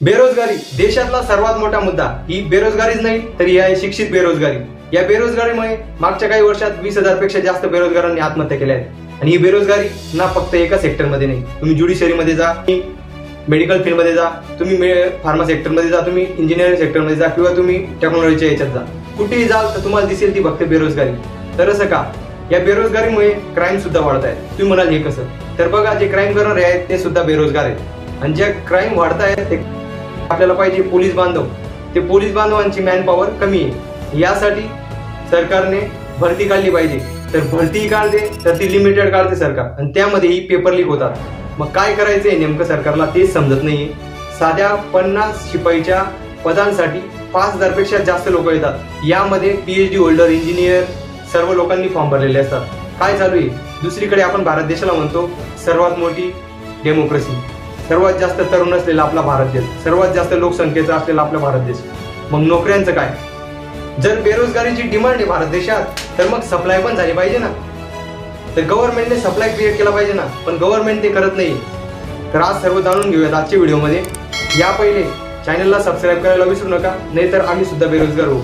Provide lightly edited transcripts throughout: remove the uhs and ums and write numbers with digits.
बेरोजगारी देशातला सर्वात मोठा मुद्दा ही बेरोजगारीच नाही तर ही आहे शिक्षित बेरोजगारी। या बेरोजगारीमुळे मागच्या काही वर्षात 20,000 पेक्षा जास्त बेरोजगारांनी आत्महत्या केल्या आहेत। आणि ही बेरोजगारी ना फक्त एका सेक्टरमध्ये नाही, तुम्ही ज्युडिशरीमध्ये जा, मेडिकल फील्डमध्ये जा, तुम्ही फार्मा सेक्टरमध्ये जा, तुम्ही इंजिनिअरिंग सेक्टरमध्ये जा किंवा तुम्ही टेक्नॉलॉजीच्या याच्यात जा, कुठेही जाल तर तुम्हाला दिसेल ती फक्त बेरोजगारी। तर असं का? या बेरोजगारीमुळे क्राईम सुद्धा वाढत आहेत। तुम्ही म्हणाल हे कसं? तर बघा, जे क्राईम करणारे आहेत ते सुद्धा बेरोजगार आहेत आणि जे क्राईम वाढत आहेत ते आपल्याला पाहिजे पोलीस बांधव। ते पोलीस बांधवांची मॅन पॉवर कमी आहे, यासाठी सरकारने भरती काढली पाहिजे। तर भरती काढते तर ती लिमिटेड काढते सरकार आणि त्यामध्येही पेपर लीक होतात। मग काय करायचंय नेमकं सरकारला तेच समजत नाहीये। साध्या 50 शिपाईच्या पदांसाठी 5,000 पेक्षा जास्त लोक येतात, यामध्ये PhD होल्डर, इंजिनियर सर्व लोकांनी फॉर्म भरलेले असतात। काय चालू आहे? दुसरीकडे आपण भारत देशाला म्हणतो सर्वात मोठी डेमोक्रेसी, सर्वात जास्त तरुण असलेला आपला भारत देश, सर्वात जास्त लोकसंख्येचा असलेला आपला भारत देश। मग नोकऱ्यांचं काय? जर बेरोजगारीची डिमांड आहे भारत देशात तर मग सप्लाय पण झाली पाहिजे ना। तर गव्हर्नमेंटने सप्लाय क्रिएट केला पाहिजे ना, पण गव्हर्नमेंट ते करत नाही। तर आज सर्व जाणून घेऊयात आजच्या व्हिडिओमध्ये। या पहिले चॅनलला सबस्क्राईब करायला विसरू नका, नाहीतर आम्ही सुद्धा बेरोजगार होऊ।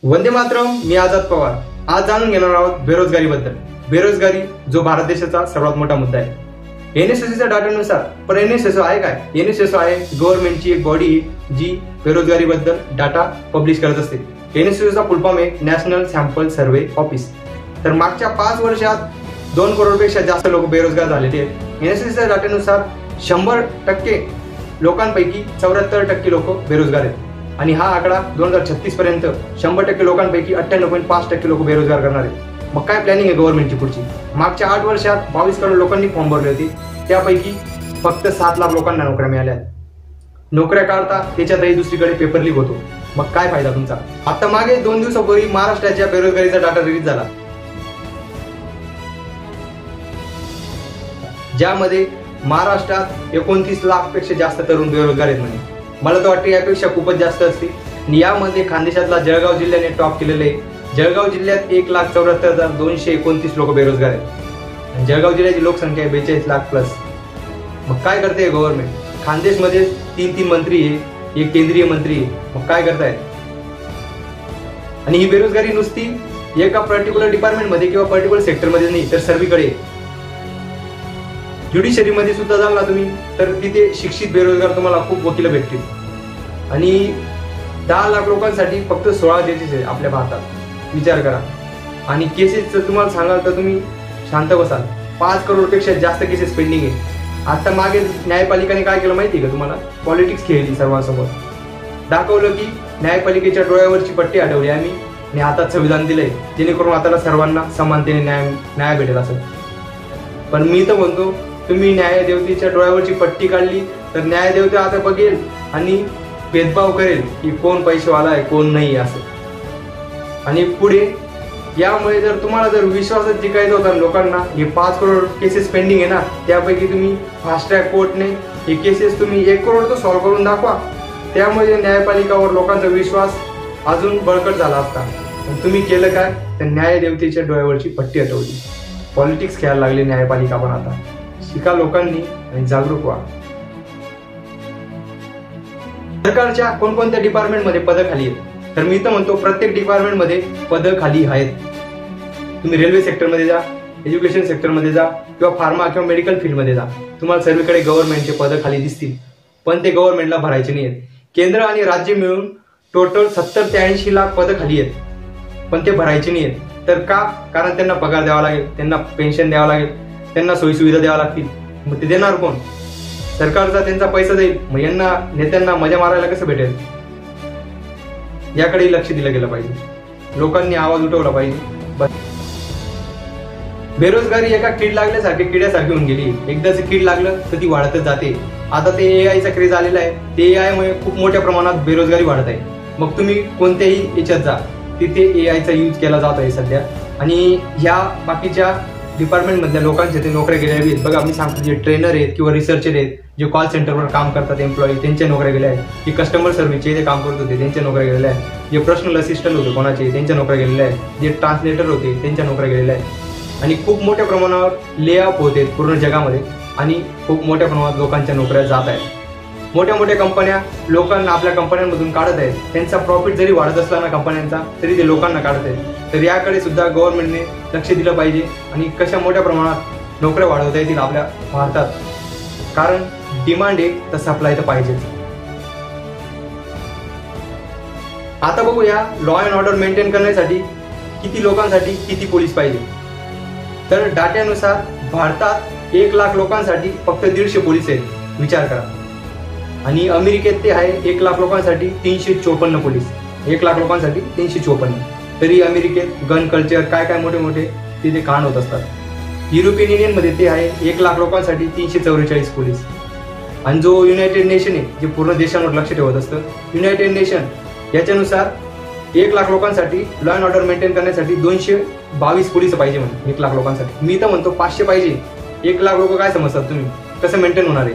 वंदे मातरम, मी आझाद पवार। आज जाणून घेणार आहोत बेरोजगारीबद्दल। बेरोजगारी जो भारत देशाचा सर्वात मोठा मुद्दा आहे। NSSच्या डाटानुसार, पण NSS आहे काय? NSS आहे गव्हर्नमेंटची एक बॉडी जी बेरोजगारीबद्दल डाटा पब्लिश करत असते। NSSचा फुल फॉर्म आहे नॅशनल सॅम्पल सर्व्हे ऑफिस। तर मागच्या 5 वर्षात 2 करोडपेक्षा जास्त लोक बेरोजगार झालेले आहेत। NSSच्या डाटानुसार 100% लोकांपैकी 74% लोक बेरोजगार आहेत आणि हा आकडा 2036 पर्यंत 100% लोकांपैकी 98.5% लोक बेरोजगार करणार आहेत। मग काय प्लॅनिंग आहे गव्हर्नमेंटची पुढची? मागच्या 8 वर्षात 22 करोड लोकांनी फॉर्म भरले होते, त्यापैकी फक्त 7 लाख लोकांना नोकऱ्या मिळाल्या आहेत। नोकऱ्या काढता त्याच्यातही दुसरीकडे पेपर लीक होतो। मग काय फायदा तुमचा? आता मागे 2 दिवसापूर्वी महाराष्ट्राच्या बेरोजगारीचा डाटा रिलीज झाला, ज्यामध्ये महाराष्ट्रात 29 लाख पेक्षा जास्त तरुण बेरोजगार आहेत म्हणे। मला तर वाटतं यापेक्षा खूपच जास्त असते। यामध्ये खानदेशातला जळगाव जिल्ह्याने टॉप केलेले आहे। जळगाव जिल्ह्यात 1,74,229 लोक बेरोजगार आहेत। जळगाव जिल्ह्याची लोकसंख्या आहे 42 लाख प्लस। मग काय करते गव्हर्नमेंट? खानदेशमध्ये 3 मंत्री आहे, एक केंद्रीय मंत्री आहे, मग काय करतायत? आणि ही बेरोजगारी नुसती एका पर्टिक्युलर डिपार्टमेंटमध्ये किंवा पर्टिक्युलर सेक्टरमध्ये नाही, तर सर्वीकडे। ज्युडिशरीमध्ये सुद्धा जाल ना तुम्ही तर तिथे शिक्षित बेरोजगार तुम्हाला खूप वकील भेटतील आणि 10 लाख लोकांसाठी फक्त 16 जजेस आहे आपल्या भारतात। विचार करा। आणि केसेस तुम्हाला सांगाल तर तुम्ही शांत बसाल। 5 करोडपेक्षा जास्त केसेस पेंडिंग आहे। आता मागे न्यायपालिकेने काय केलं माहिती का तुम्हाला? पॉलिटिक्स खेळली सर्वांसमोर। दाखवलं की न्यायपालिकेच्या डोळ्यावरची पट्टी हटवली आम्ही आणि हातात संविधान दिलंय, जेणेकरून आता सर्वांना समानतेने न्याय भेटेल असं। पण मी तर म्हणतो, तुम्ही न्यायदेवतेच्या डोळ्यावरची पट्टी काढली तर न्यायदेवता आता बघेल आणि भेदभाव करेल की कोण पैसेवाला आहे कोण नाही असं। आणि पुढे यामुळे जर तुम्हाला जर विश्वासात जिंकायचा होता लोकांना, हे 5 करोड केसेस पेंडिंग आहे ना, त्यापैकी तुम्ही फास्ट ट्रॅक कोर्टने हे केसेस तुम्ही 1 करोड तर सॉल्व्ह करून दाखवा, त्यामुळे न्यायपालिकावर लोकांचा विश्वास अजून बळकट झाला असता। तुम्ही केलं काय? तर न्यायदेवतेच्या डोळ्यावरची पट्टी हटवली। पॉलिटिक्स खेळायला लागली न्यायपालिका पण आता। शिका लोकांनी आणि जागरूक व्हा। सरकारच्या कोणकोणत्या डिपार्टमेंटमध्ये पदं खाली आहेत? तर मी तर म्हणतो प्रत्येक डिपार्टमेंटमध्ये पदं खाली आहेत। तुम्ही रेल्वे सेक्टरमध्ये जा, एज्युकेशन सेक्टरमध्ये जा किंवा फार्मा किंवा मेडिकल फील्डमध्ये जा, तुम्हाला सर्वीकडे गव्हर्नमेंटचे पदं खाली दिसतील, पण ते गव्हर्नमेंटला भरायचे नाही आहेत। केंद्र आणि राज्य मिळून टोटल 70 ते 80 लाख पदं खाली आहेत, पण ते भरायचे नाही आहेत। तर का? कारण त्यांना पगार द्यावा लागेल, त्यांना पेन्शन द्यावं लागेल, त्यांना सोयीसुविधा द्यावा लागतील। मग ते देणार कोण? सरकारचा त्यांचा पैसा जाईल, मग यांना नेत्यांना मजा मारायला कसं भेटेल? याकडेही लक्ष दिलं गेलं पाहिजे, लोकांनी आवाज उठवला पाहिजे। बेरोजगारी एका कीड किड्यासारखी होऊन गेली। एकदाच कीड लागलं तर ती वाढतच जाते। आता ते AIचा क्रेज आलेला आहे, ते AI मुळे खूप मोठ्या प्रमाणात बेरोजगारी वाढत आहे। मग तुम्ही कोणत्याही याच्यात जा, तिथे AIचा यूज केला जात आहे सध्या। आणि ह्या बाकीच्या डिपार्टमेंट मधल्या लोकांचे ते नोकऱ्या गेल्या आहेत। बघा, मी सांगतो, जे ट्रेनर आहेत किंवा रिसर्चर आहेत जे कॉल सेंटरवर काम करतात एम्प्लॉई त्यांच्या नोकऱ्या गेल्या आहेत, जे कस्टमर सर्व्हिसचे ते काम करत होते त्यांच्या नोकऱ्या गेलेल्या आहेत, जे पर्सनल असिस्टंट होते कोणाचे त्यांच्या नोकऱ्या गेलेल्या आहेत, जे ट्रान्सलेटर होते त्यांच्या नोकऱ्या गेलेल्या आहेत. आणि खूप मोठ्या प्रमाणावर ले ऑफ होते पूर्ण जगामध्ये आणि खूप मोठ्या प्रमाणात लोकांच्या नोकऱ्या जात आहेत. मोठ्या मोठ्या कंपन्या लोकांना आपल्या कंपन्यांमधून काढत आहेत. त्यांचा प्रॉफिट जरी वाढत असला ना कंपन्यांचा, तरी ते लोकांना काढत आहेत. तर याकडे सुद्धा गव्हर्नमेंटने लक्ष दिलं पाहिजे आणि कशा मोठ्या प्रमाणात नोकऱ्या वाढवता येतील आपल्या भारतात. कारण डिमांड एक तर सप्लाय तर पाहिजेच. आता बघूया लॉ अँड ऑर्डर मेंटेन करण्यासाठी किती लोकांसाठी किती पोलीस पाहिजे. तर डाट्यानुसार भारतात 1 लाख लोकांसाठी फक्त 150 पोलीस आहेत. विचार करा. आणि अमेरिकेत ते आहे 1 लाख लोकांसाठी 354 पोलीस. 1 लाख लोकांसाठी 354. तरी अमेरिकेत गन कल्चर काय काय मोठे मोठे तिथे कांड होत असतात. युरोपियन युनियनमध्ये ते आहे 1 लाख लोकांसाठी 344 पोलीस. आणि जो युनायटेड नेशन आहे जे पूर्ण देशांवर लक्ष ठेवत असतं, युनायटेड नेशन याच्यानुसार 1 लाख लोकांसाठी लॉ अँड ऑर्डर मेंटेन करण्यासाठी 222 पोलीस पाहिजे म्हणून 1 लाख लोकांसाठी. मी तर म्हणतो 500 पाहिजे. 1 लाख लोक काय समजतात तुम्ही, कसं मेंटेन होणार आहे.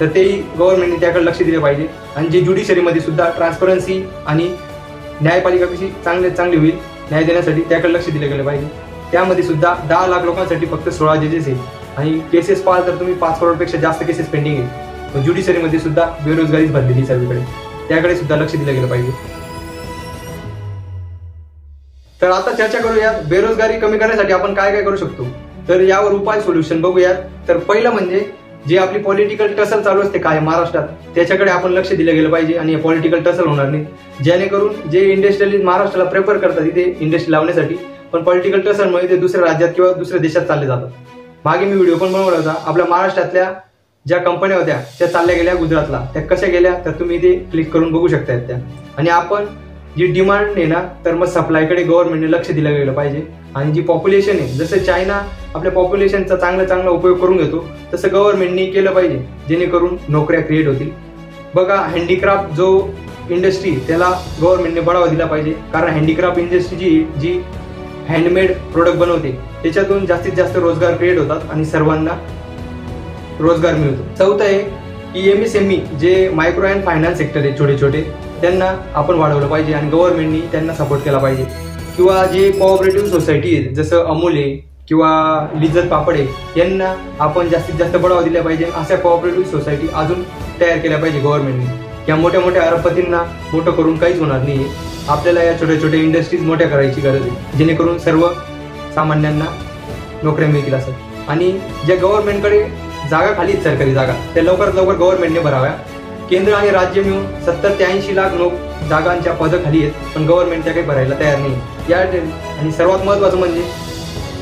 तर तेही गव्हर्नमेंटने त्याकडे लक्ष दिले पाहिजे. आणि जे ज्युडिशरीमध्ये सुद्धा ट्रान्सपरन्सी आणि न्यायपालिका कशी चांगली होईल न्याय देण्यासाठी त्याकडे लक्ष दिले गेले पाहिजे. त्यामध्ये सुद्धा 10 लाख लोकांसाठी फक्त 16 जजेस आहेत. आणि केसेस पाहाल तर तुम्ही 5 करोडपेक्षा जास्त केसेस पेंडिंग आहे. ज्युडिशरीमध्ये सुद्धा बेरोजगारीच भरलेली सर्वीकडे, त्याकडे सुद्धा लक्ष दिलं गेलं पाहिजे. तर आता चर्चा करूयात बेरोजगारी कमी करण्यासाठी आपण काय काय करू शकतो. तर यावर उपाय सोल्युशन बघूयात. तर पहिलं म्हणजे जे आपली पॉलिटिकल टसल चालू असते काय महाराष्ट्रात, त्याच्याकडे आपण लक्ष दिलं गेलं पाहिजे. आणि पॉलिटिकल टसल होणार नाही, जेणेकरून जे इंडस्ट्रियलिस्ट महाराष्ट्राला प्रेफर करतात इथे इंडस्ट्री लावण्यासाठी, पण पॉलिटिकल टसलमुळे ते दुसऱ्या राज्यात किंवा दुसऱ्या देशात चालले जातात. मागे मी व्हिडिओ पण बनवला होता. आपल्या महाराष्ट्रातल्या ज्या कंपन्या होत्या त्या चालल्या गेल्या गुजरातला. त्या कशा गेल्या तर तुम्ही इथे क्लिक करून बघू शकता त्या. आणि आपण जी डिमांड आहे ना, तर मग सप्लायकडे गव्हर्नमेंटने लक्ष दिलं गेलं पाहिजे. आणि जी पॉप्युलेशन आहे, जसं चायना आपल्या पॉप्युलेशनचा चांगला उपयोग करून घेतो, तसं गव्हर्नमेंटने केलं पाहिजे, जेणेकरून नोकऱ्या क्रिएट होतील. बघा, हँडीक्राफ्ट जो इंडस्ट्री त्याला गव्हर्नमेंटने बढावा दिला पाहिजे. कारण हँडीक्राफ्ट इंडस्ट्री जी हँडमेड प्रोडक्ट बनवते त्याच्यातून जास्तीत जास्त रोजगार क्रिएट होतात आणि सर्वांना रोजगार मिळतो. चौथं आहे की MSME जे मायक्रो अँड फायनान्स सेक्टर आहे छोटे त्यांना आपण वाढवलं पाहिजे आणि गव्हर्नमेंटनी त्यांना सपोर्ट केला पाहिजे. किंवा जे कोऑपरेटिव्ह सोसायटी आहे जसं अमूल आहे किंवा लिज्जत पापड आहे, यांना आपण जास्तीत जास्त बढावा दिला पाहिजे. अशा कोऑपरेटिव्ह सोसायटी अजून तयार केल्या पाहिजे गव्हर्नमेंटने. या मोठ्या मोठ्या अरबपतींना मोठं करून काहीच होणार नाही. आपल्याला या छोट्या इंडस्ट्रीज मोठ्या करायची गरज आहे, जेणेकरून सर्व सामान्यांना नोकऱ्या मिळतील असं. आणि ज्या गव्हर्नमेंटकडे जागा खाली आहेत सरकारी जागा, त्या लवकरात लवकर गव्हर्नमेंटने भराव्या. केंद्र आणि राज्य मिळून 70 ते 80 लाख जागांच्या पदं खाली आहेत, पण गव्हर्नमेंट त्या काही भरायला तयार नाही या. आणि सर्वात महत्त्वाचं म्हणजे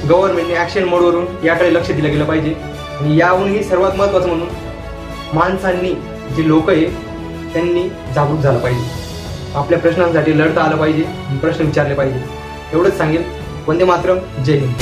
गव्हर्नमेंटने ऍक्शन मोडवरून याकडे लक्ष दिलं गेलं पाहिजे. आणि याहूनही सर्वात महत्त्वाचं म्हणून माणसांनी, जे लोक आहे त्यांनी जागरूक झालं पाहिजे. आपल्या प्रश्नांसाठी लढता आलं पाहिजे, प्रश्न विचारले पाहिजे. एवढंच सांगेल. वंदे मातरम. जय हिंद.